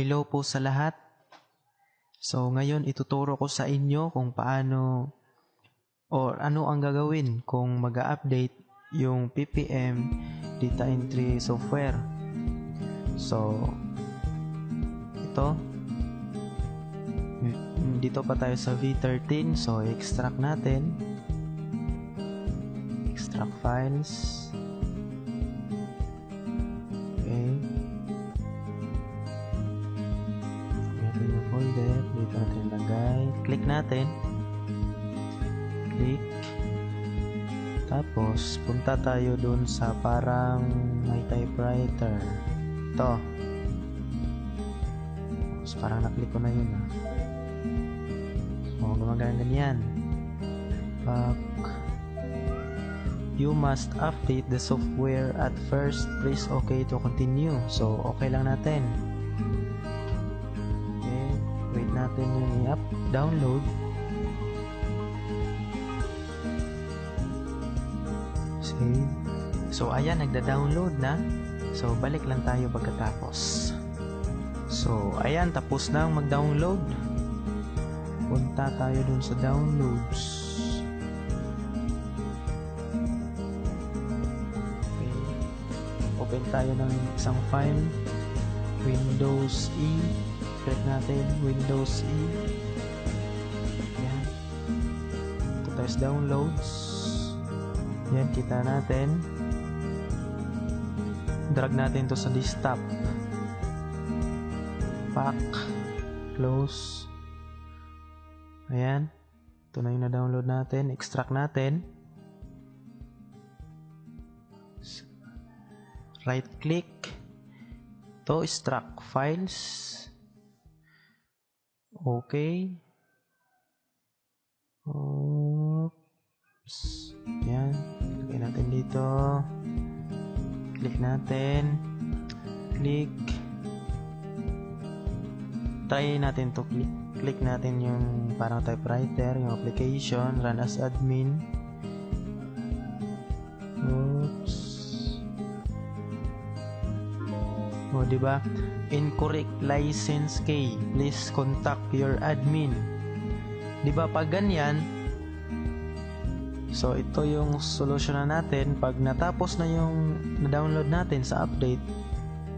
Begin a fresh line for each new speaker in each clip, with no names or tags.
Hello po sa lahat. So ngayon ituturo ko sa inyo kung paano or ano ang gagawin kung mag-update yung PPM data entry software. So dito pa tayo sa V13. So extract natin, extract files. Folder, dito natin lagay, click natin, click, tapos punta tayo dun sa parang may typewriter, ito, tapos parang naklik ko na yun gumagana ganyan. Back, you must update the software at first, press OK to continue. So okay lang natin, natin yung i-up, download. Save. So ayan, nagda-download na. So balik lang tayo pagkatapos. So ayan, tapos na mag-download. Punta tayo dun sa downloads. Okay. Open tayo ng isang file, Windows E. Click natin, Windows E. Yan. Ito tayo sa downloads. Yan, kita natin. Drag natin to sa desktop. Pack. Close. Ayan. Ito na yung na-download natin. Extract natin. Right click. To extract files. Okay. Oops. Yan. Lagay natin dito. Click natin. Click. Try natin to click. Click natin yung parang typewriter, yung application, run as admin. Oops. O, diba? Incorrect license key. Please contact your admin. Diba pag ganyan, so ito yung solution na natin. Pag natapos na yung na-download natin sa update,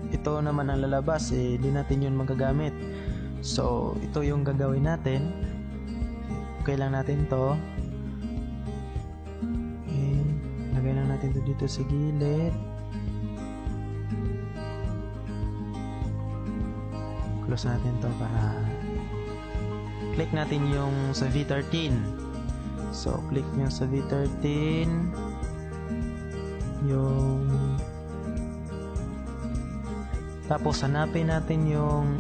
ito naman ang lalabas, hindi natin yun magagamit. So ito yung gagawin natin. Okay lang natin to. Lagay lang natin to dito sa gilid. Close natin to para click natin yung sa V13. So click nyo sa V13 yung, tapos hanapin natin yung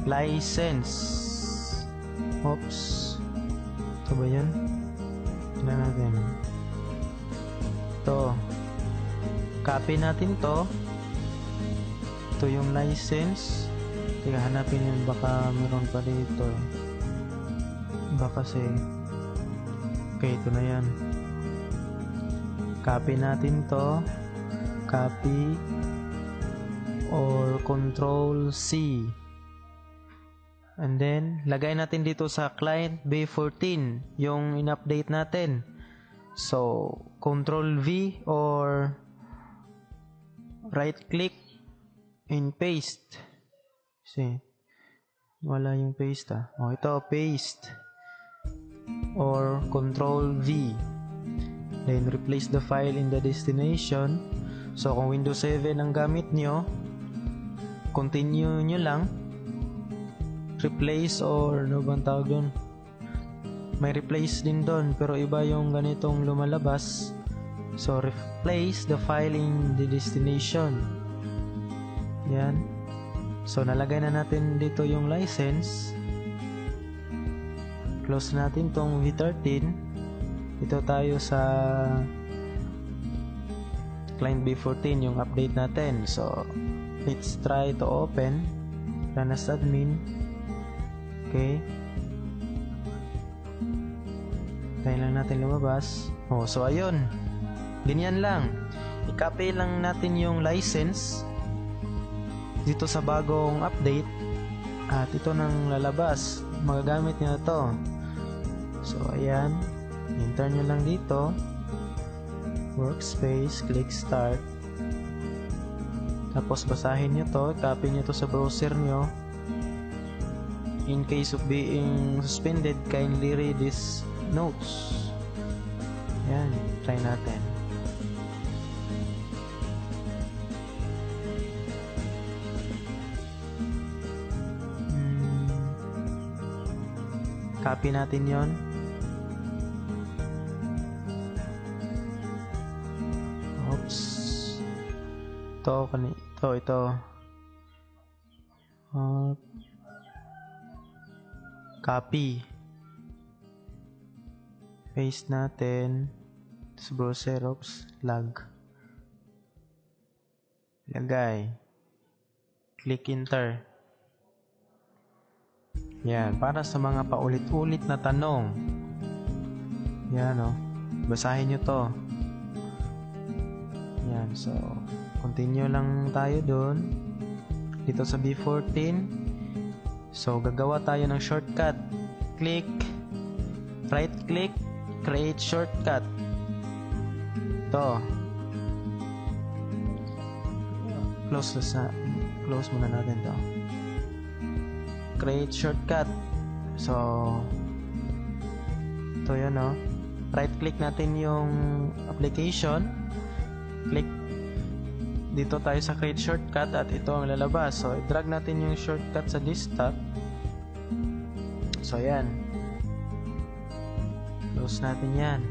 license. Oops, ito ba yun? Tignan natin ito, copy natin to. Ito yung license. Teka, hanapin yun, baka meron pa dito baka kasi okay, ito na yan. Copy natin to, copy or control C, and then lagay natin dito sa client B14 yung in-update natin. So control V or right click and paste. See, wala yung paste ito, paste or control V, then replace the file in the destination. So kung Windows 7 ang gamit nyo, continue nyo lang, replace or ano bang tawag dun, may replace din dun pero iba yung ganitong lumalabas. So replace the file in the destination. Yan. So nalagay na natin dito yung license. Close natin tong V13. Ito tayo sa client B14 yung update natin. So let's try to open, run as admin. Okay, tayo lang natin lumabas. So ayun, ganyan lang. I-copy lang natin yung license dito sa bagong update. At ito nang lalabas. Magagamit nyo na to. So, ayan. Enter nyo lang dito. Workspace. Click Start. Tapos, basahin nyo to. Copy nyo to sa browser nyo. In case of being suspended, kindly read these notes. Ayan. Try natin. Copy natin yon. Oops. Ito. Copy. Paste natin sa browser. Oops. Lag. Lagay. Click Enter. Yan, para sa mga paulit-ulit na tanong. Yan, basahin nyo to. Yan, so, continue lang tayo dun. Dito sa B14. So, gagawa tayo ng shortcut. Click, right click, create shortcut. Ito. Close muna natin to. Create shortcut. So, ito yun, right click natin yung application. Click dito tayo sa create shortcut at ito ang lalabas. So, i-drag natin yung shortcut sa desktop. So, ayan. Close natin yan.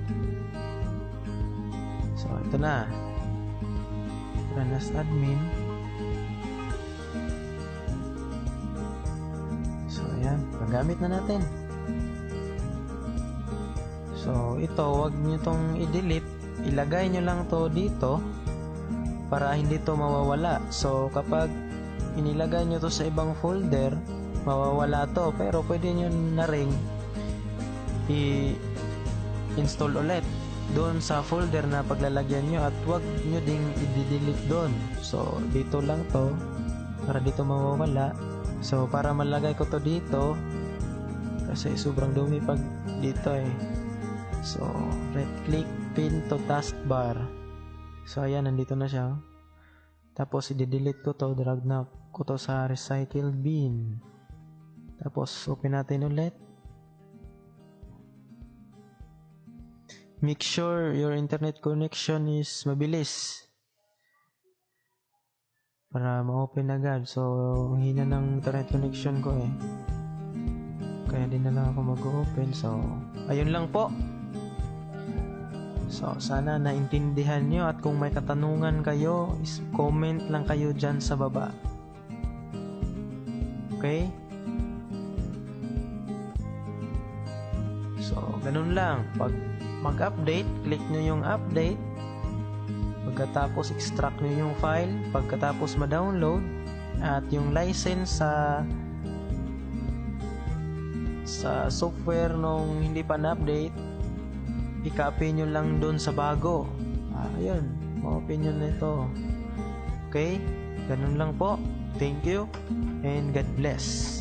So, ito na. Run as admin. Ayan, magamit na natin. So, ito, wag nyo itong i-delete. Ilagay nyo lang to dito para hindi to mawawala. So, kapag inilagay nyo to sa ibang folder, mawawala to. Pero, pwede nyo na rin i-install ulit doon sa folder na paglalagyan nyo at wag nyo ding i-delete doon. So, dito lang to para dito mawawala. So, para malagay ko to dito kasi sobrang dumi pag dito So, right click, pin to taskbar. So, ayan, nandito na siya. Tapos, i-delete ko to, drag na ko to sa recycle bin. Tapos, open natin ulit. Make sure your internet connection is mabilis para ma-open agad. So, ang hina ng internet connection ko kaya din na lang ako mag-open. So, ayun lang po. So, sana naintindihan nyo at kung may katanungan kayo, comment lang kayo dyan sa baba. Okay? So, ganun lang. Pag mag-update, click nyo yung update. Pagkatapos extract nyo yung file, pagkatapos ma-download, at yung license sa software nung hindi pa na-update, i-copy nyo lang doon sa bago. Ayun, ma-open nyo na ito. Okay? Ganun lang po. Thank you and God bless.